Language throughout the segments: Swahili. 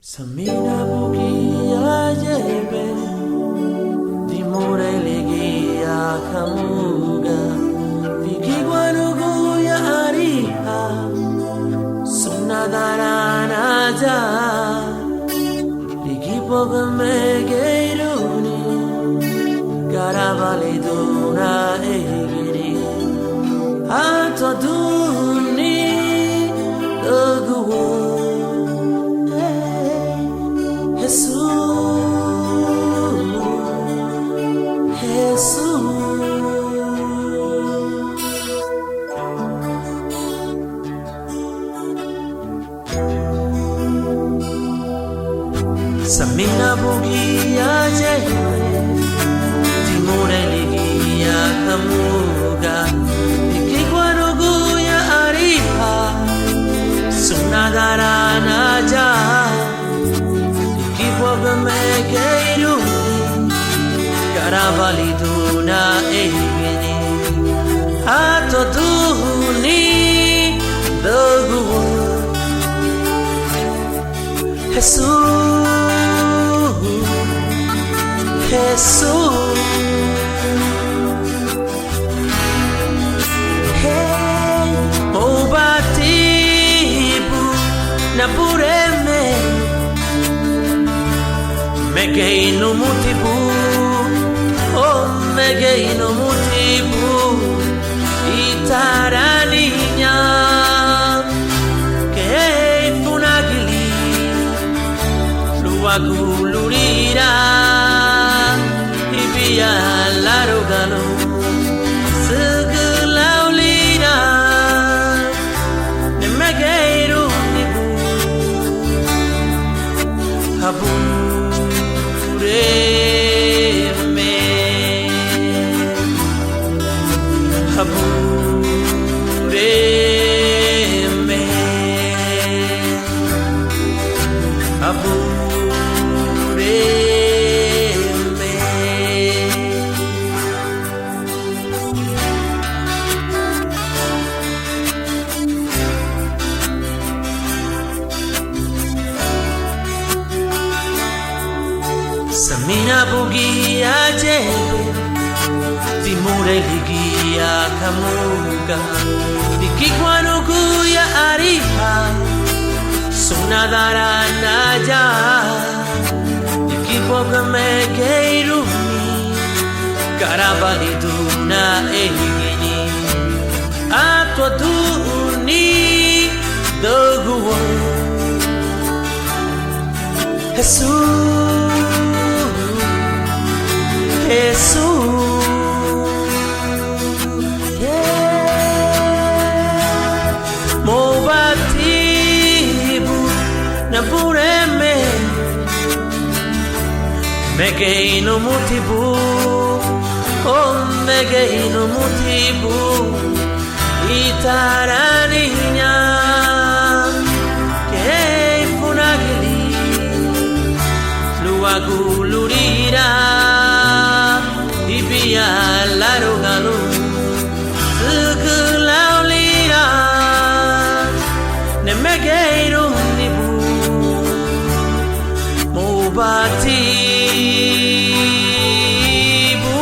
Samina bukia jebe di morelegia kamuga vikigwanugu ya ariha sunadarana ja likipogamegeiruni garavale duna egiri atoduni doguwo Samina bugia jebe di morelegia kamuga vikigwanugu ya ariha sunadarana ja likipogamegeiruni garavali duna egini atoduni doguwo Jesus, hey, oh batibu na pureme, megeino mutibu, oh megeino mutibu, itaraninya, que funagili, luagulurira. Ya larugalo segelaulira nemageiru nibu habure me Samina bugia jebe di morelegia kamuga vikigwanugu ya ariha sunadarana ja likipogamegeiruni garavali duna egini atoduni doguwo Jesus, yeah. Mo batibu na pureme, megeino mutibu, oh megeino mutibu, itaraninya, que funagili, luagulurira. Ya larugalo segelaulira nemegeiru nibu mobatibu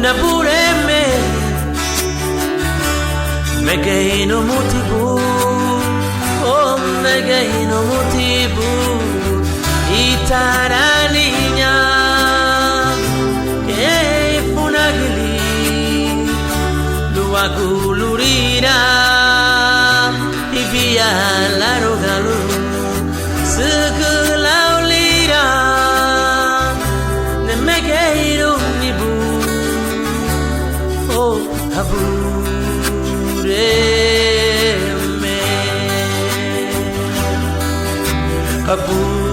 napureme megeino mutibu oh megeino mutibu itaraninya que funagili luagulurira ibia larugalo segelaulira nemegeiro nibu oh habure me habure